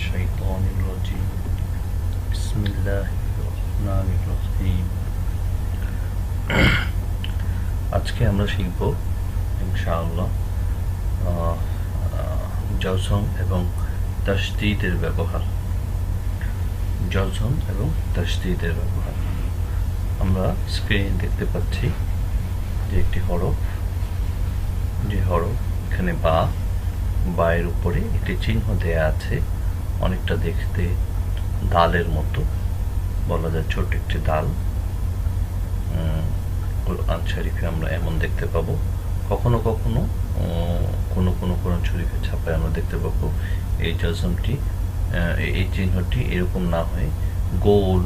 الشيطان الرجيم بسم الله الرحمن الرحيم আজকে আমরা শিখব ইনশাআল্লাহ জজম এবং তাশদীদের ব্যবহার। জজম এবং তাশদীদের ব্যবহার আমরা স্ক্রিনে দেখতে পাচ্ছি যে একটি হরফ, যে হরফ এখানে বা এর উপরে একটি চিহ্ন দেয়া আছে, অনেকটা দেখতে দালের মতো, বলা যায় ছোট একটি দাল। কোরআন শরীফে আমরা এমন দেখতে পাবো, কখনো কখনো কোরআন শরীফে ছাপায় আমরা দেখতে পাবো এই জজমটি, এই চিহ্নটি এরকম না হয়ে গোল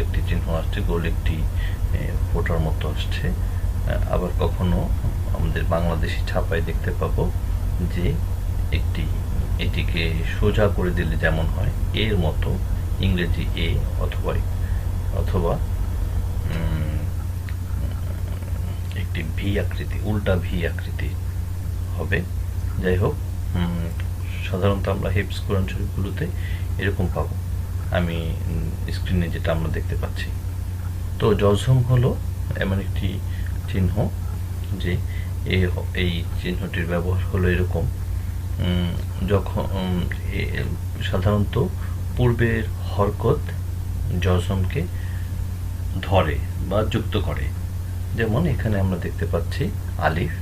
একটি চিহ্ন আসছে, গোল একটি ফোঁটার মতো আসছে। আবার কখনো আমাদের বাংলাদেশি ছাপায় দেখতে পাবো যে এটিকে সোজা করে দিলে যেমন হয় এর মতো ইংরেজি এ অথবা একটি ভি আকৃতি, উল্টা ভি আকৃতি হবে। যাই হোক, সাধারণত আমরা হিফজ কোরআন শরীফগুলোতে এরকম পাবো, আমি স্ক্রিনে যেটা আমরা দেখতে পাচ্ছি। তো জজম হলো এমন একটি চিহ্ন যে এই চিহ্নটির ব্যবহার হলো এরকম, যখন সাধারণত পূর্বের হরকত জজমকে ধরে বা যুক্ত করে। যেমন এখানে আমরা দেখতে পাচ্ছি আলিফ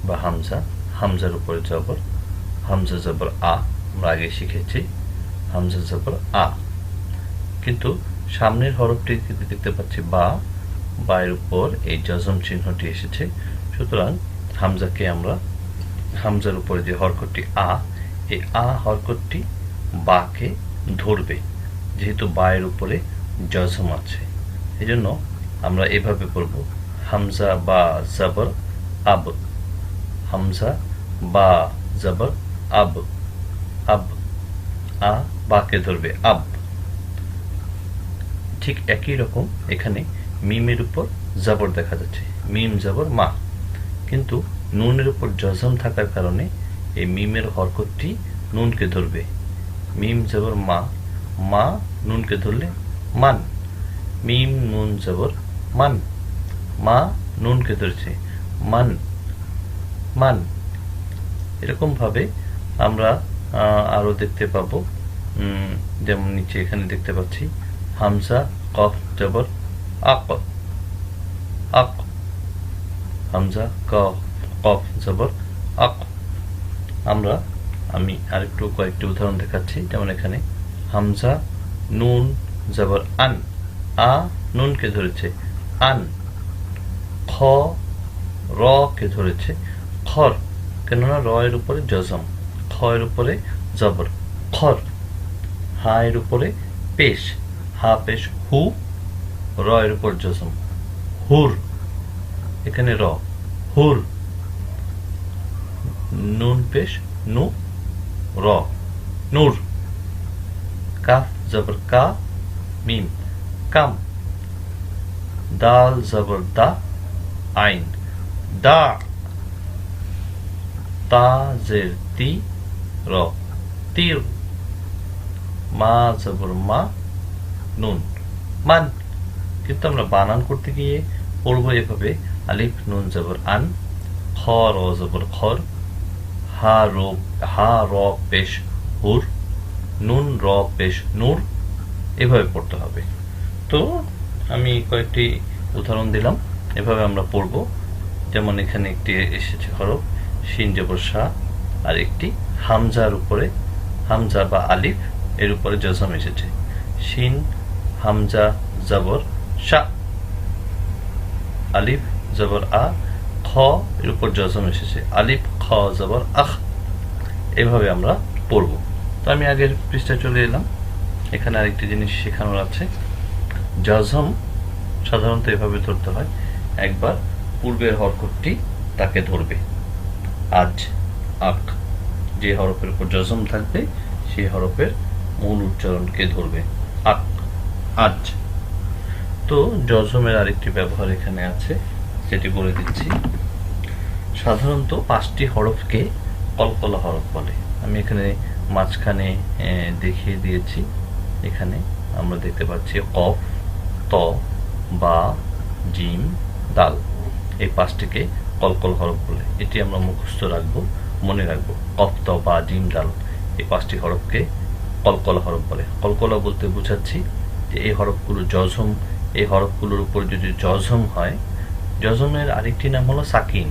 বা হামজার উপরে জবর, হামজা জবর আ, আমরা আগে শিখেছি হামজা জবর আ। কিন্তু সামনের হরফটি দেখতে পাচ্ছি বা এর উপর এই জজম চিহ্নটি এসেছে, সুতরাং হামজার উপরে যে হরকতটি এই হরকতটি বাকে ধরবে, যেহেতু বা এর উপরে জজম আছে। এই জন্য আমরা এভাবে পড়ব, হামজা বা জবর আব, হামজা বা জবর আব, বাকে ধরবে আব। ঠিক একই রকম এখানে মিমের উপর জবর দেখা যাচ্ছে, মিম জবর মা, কিন্তু নুনের উপর জজম থাকার কারণে এই মিমের হরকতটি নুনকে ধরবে। মিম জবর মা নুনকে ধরলে মান, মিম নুন জবর মান, মা নুনকে ধরছে মান। এরকম ভাবে আমরা আরো দেখতে পাবো, যেমন নিচে এখানে দেখতে পাচ্ছি হামজা কফ জবর আক, হামজা কফ জবর আক। আমি আরেকটু কয়েকটি উদাহরণ দেখাচ্ছি। যেমন এখানে হামজা নুন জবর আন, নুনকে ধরেছে আন, খ র কে ধরেছে খর, কেননা র এর উপরে জজম, খ এর উপরে জবর খর, হা এর উপরে পেশ, হা পেশ হু, র এর উপর জজম হুর, এখানে র হুর, নুন পেশ নু, র নূর, কাফ জবর কা মিম কাম, দাল জবর দা আইন দা, তা জের তি র তীর, মা জবর মা নুন মান। কিন্তু আমরা বানান করতে গিয়ে পড়বো এভাবে, আলিফ নুন জবর আন, খ র জবর খর, হা র পেশ হুর, নুন র পেশ নূর, এভাবে পড়তে হবে। তো আমি কয়েকটি উদাহরণ দিলাম, এভাবে আমরা পড়ব। যেমন এখানে একটি এসেছে হরফ শিন জবর শা, আর একটি হামজার উপরে, হামজা বা আলিফ এর উপরে জজম এসেছে, শিন হামজা জবর শা, আলিফ জবর আ, খ এর উপর জজম এসেছে, আলিফ খ জবর আখ। এভাবে আমরা পড়ব। তো আমি আগের পৃষ্ঠায় চলে এলাম। এখানে আরেকটি জিনিস শেখানোর আছে। জজম সাধারণত এভাবে ধরতে হয়, একবার পূর্বের হরকতটি তাকে ধরবে, আক, যে হরফের উপর জজম থাকবে সেই হরফের মূল উচ্চারণকে ধরবে, আজ। তো জজমের আরেকটি ব্যবহার এখানে আছে, যেটি বলে দিচ্ছি। সাধারণত 5টি হরফকে কলকলা হরফ বলে। আমি এখানে মাঝখানে দেখিয়ে দিয়েছি। এখানে আমরা দেখতে পাচ্ছি কফ, ত, বা, জিম, দাল, এই পাঁচটিকে কলকল হরফ বলে। এটি আমরা মুখস্থ রাখবো, মনে রাখবো। কফ, ত, বা, জিম, দাল এই পাঁচটি হরফকে কলকলা হরফ বলে। কলকলা বলতে বোঝাচ্ছি যে এই হরফগুলো জজম, এই হরফগুলোর উপর যদি জজম হয়, জজমের আরেকটি নাম হলো সাকিন।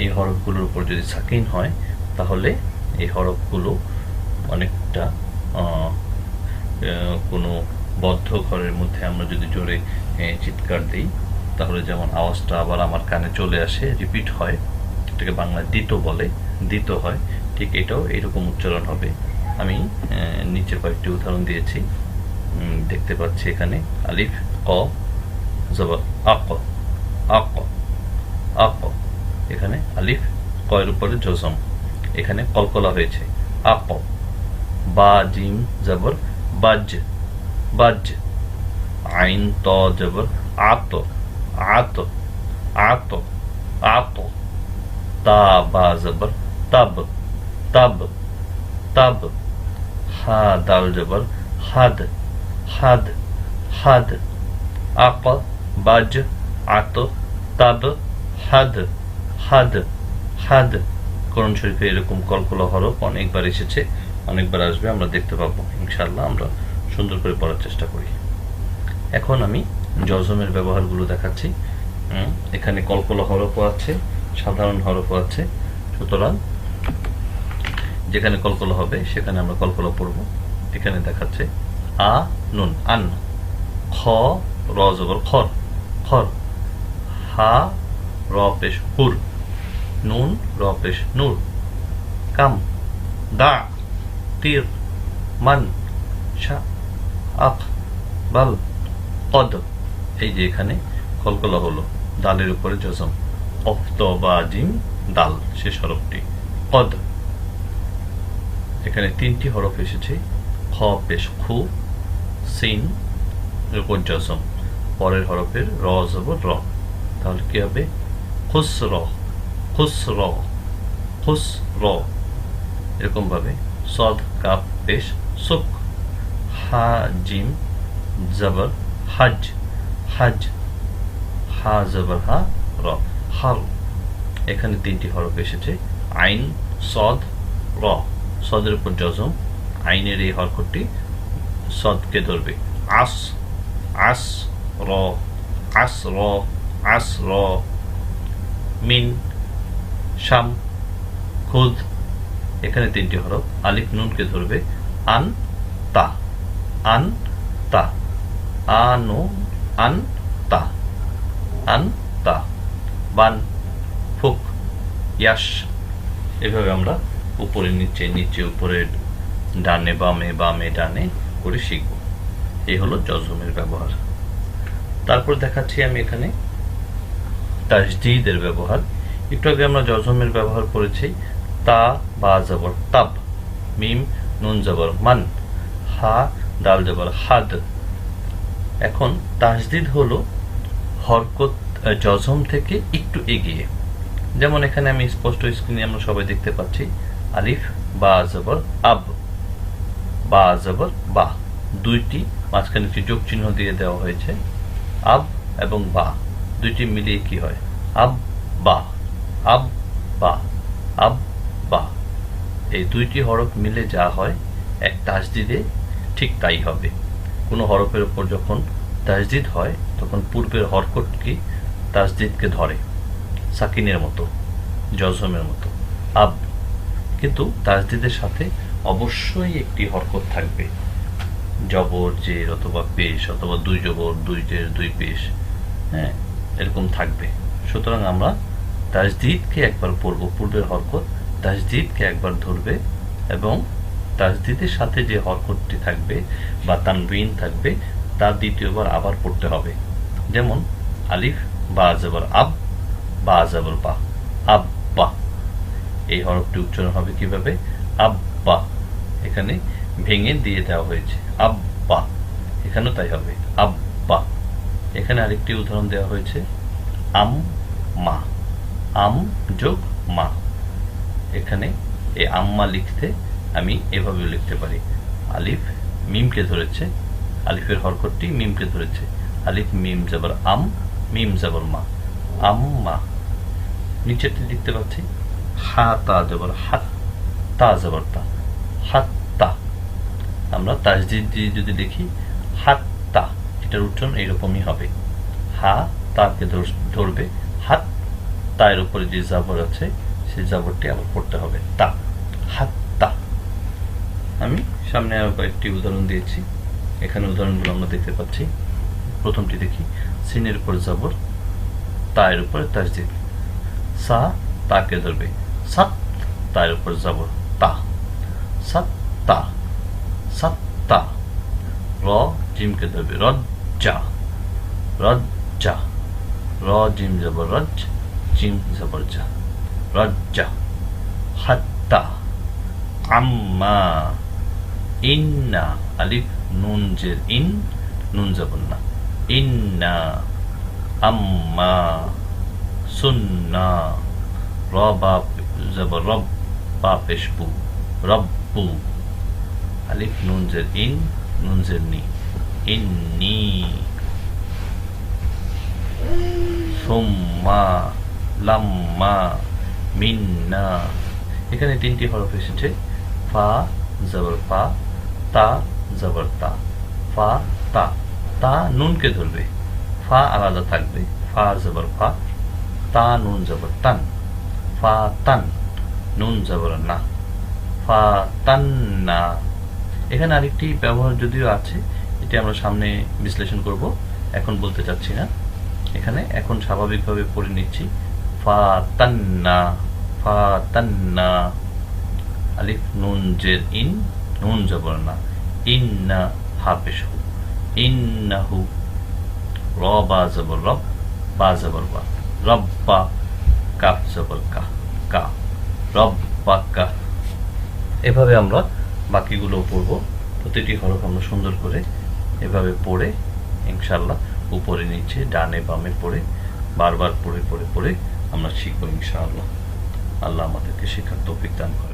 এই হরফগুলোর উপর যদি সাকিন হয় তাহলে এই হরফগুলো অনেকটা কোনো বদ্ধ ঘরের মধ্যে আমরা যদি জোরে চিৎকার দিই তাহলে যেমন আওয়াজটা আবার আমার কানে চলে আসে, রিপিট হয়, এটাকে বাংলায় দিত বলে, দিত হয়, ঠিক এটাও এরকম উচ্চারণ হবে। আমি নিচে কয়েকটি উদাহরণ দিয়েছি, দেখতে পাচ্ছি এখানে আলিফ ক জবর আক, আক, আক, এখানে আলিফ কয়ের উপরে জজম, এখানে কলকলা হয়েছে আক। বা জিম জবর বাজ, বাজ। আইন ত জবর আত, আত, আত, আত। তা বা জবর তাব, তাব, তাব। হা দাল জবর হাদ, হাদ, হাদ। আক, বাজ, আত, তাব, হাদ, হাদ, হাদ। কোরআন শরীফে এরকম কলকলা হরফ অনেকবার এসেছে, অনেকবার আসবে, আমরা দেখতে পাবো ইনশাআল্লাহ। আমরা সুন্দর করে পড়ার চেষ্টা করি। এখন আমি জজমের ব্যবহারগুলো দেখাচ্ছি। এখানে কলকলা হরফও আছে, সাধারণ হরফও আছে, সুতরাং যেখানে কলকলা হবে সেখানে আমরা কলকলা পড়ব। এখানে দেখাচ্ছে আ নুন, আন। খ র জবর খর, খর। হা র পেশ হুর, নুন র পেশ নূর। কাম দা তীর, মান শা আক বাল কদ। এই যে এখানে কলকলা হলো, দালের উপরে জজম, কফ ত বা জিম দাল শেষ হরফটি কদ। এখানে তিনটি হরফ এসেছে, খ পেশ খু, সিন এর উপর জজম, পরের হরফের র জবর র, তাহলে কি হবে খুসর, খুসর, খুসর। এরকম ভাবে সদ কাপ পেশ সুক, হা জিম জবর হজ, হজ। হা জবর হা র, হার। এখানে তিনটি হরফ এসেছে, আইন সদ র, সদের উপর জজম, আইনের এই হরফটি সদকে ধরবে, আস, আস র, আস র, আস র। মিন শাম খুদ, এখানে তিনটি হরফ, আলিফ নুনকে ধরবে, আন তা, আন তা, আনু আন তা, আন তা। বান ফুক ইয়াস। এভাবে আমরা উপরে নিচে, নিচে উপরে, ডানে বামে, বামে ডানে করে শিখব। এই হলো জজমের ব্যবহার। তারপর দেখাচ্ছি আমি এখানে তাজদীদের ব্যবহার। একটু আগে আমরা জজমের ব্যবহার করেছি, তা বা জবর তাব, মিম নুন জবর মান, হা দাল জবর হাদ। এখন তাজদীদ হলো হরকত জজম থেকে একটু এগিয়ে। যেমন এখানে আমি স্পষ্ট স্ক্রিনে আমরা সবাই দেখতে পাচ্ছি আলিফ বা জবর আব, বা জবর বা, দুইটি মাঝখানে একটি যোগ চিহ্ন দিয়ে দেওয়া হয়েছে। আব এবং বা দুইটি মিলিয়ে কি হয়, আব বা, আব বা, আব বা। এই দুইটি হরফ মিলে যা হয় এক তাজদীদে ঠিক তাই হবে। কোনো হরফের উপর যখন তাজদীদ হয় তখন পূর্বের হরকত কি তাজদীদকে ধরে, সাকিনের মতো, জজমের মতো, আব। কিন্তু তাজদীদের সাথে অবশ্যই একটি হরকত থাকবে, জবর জের অথবা পেশ, অথবা দুই জবর দুই জের দুই পেশ, হ্যাঁ এরকম থাকবে। সুতরাং আমরা তাজদীদকে একবার পড়ব, পূর্বের হরকত তাজদীদকে একবার ধরবে, এবং তাজদীদের সাথে যে হরকতটি থাকবে বা তানবিন থাকবে তা দ্বিতীয়বার আবার পড়তে হবে। যেমন আলিফ বা জবর আব, বা জবর বা, আব্বা। এই হরফটি উচ্চারণ হবে কিভাবে, আব্বা। এখানে ভেঙে দিয়ে দেওয়া হয়েছে আব্বা, এখানেও তাই হবে আব্বা। এখানে আরেকটি উদাহরণ দেওয়া হয়েছে আম মা, আম যোগ মা, এখানে এই আম্মা লিখতে আমি এভাবে লিখতে পারি, আলিফ মিমকে ধরেছে, আলিফের হরকতটি মিমকে ধরেছে, আলিফ মিম জবর আম, মিম জবর মা, আম্মা। নিচেরটি লিখতে পাচ্ছি হা তা জবর হাত, তা জবর তা, হাত্তা। আমরা তাসদিদ দিয়ে যদি লিখি হাত্তা, এটার উচ্চারণ এইরকমই হবে, হা তাকে ধরবে, হাত তার উপরে যে জাবর আছে সেই জাবরটি আবার পড়তে হবে, তা, হাত্তা। আমি সামনে আরো কয়েকটি উদাহরণ দিয়েছি, এখানে উদাহরণগুলো আমরা দেখতে পাচ্ছি। প্রথমটি দেখি, সিনের উপর জাবর, তায়ের উপরে তাসদিদ, সা তাকে ধরবে, সাত তায়ের উপর জাবর, তা, সাত্তা, সাত্তা। র জিমকে ধরবে, রজ্জা, রজ্জা, র জিম জবর রজ, জিম জবর জা, রজ্জা। হাত্তা, আম্মা, ইন্না, আলিফ নুন জের ইন, নুন জবর না, ইন্না, আম্মা, সুন্না, র বা জবর রব, বা পেশ বু, রব্বু, আলিফ নুন জের ইন, নুন জের নি, ইন্নি, সুম্মা, লাম্মা, মিন্না। এখানে তিনটি হরফ এসেছে, ফা জবর ফা, তা জবর তা, ফা তা। তা নুনকে ধরবে, ফা আলাদা থাকবে, ফা জবর ফা, তা নুন জবর তান, ফা তান, নুন জবর না, ফা তান্না। এখানে আরেকটি ব্যবহার যদিও আছে, এটি আমরা সামনে বিশ্লেষণ করব, এখন বলতে চাচ্ছি না। এখানে এখন স্বাভাবিকভাবে পড়ে নিচ্ছি, ফা তান্না, ফা তান্না, আলিফ নুন জের ইন, নুন জবর না, ইন্না, হাফেশ হু, ইন্নাহু, র বা জবর রব, বা জবর বা, রব্বা, কাফ জবর কা, কা, রব্বা কা। এভাবে আমরা বাকিগুলো পড়ব, প্রতিটি হরফ আমরা সুন্দর করে এভাবে পড়ে ইনশাআল্লাহ উপরে নিচে ডানে বামে পড়ে বারবার পড়ে পড়ে পড়ে আমরা শিখবো ইনশাআল্লাহ। আল্লাহ আমাদেরকে শেখার তৌফিক দান করে।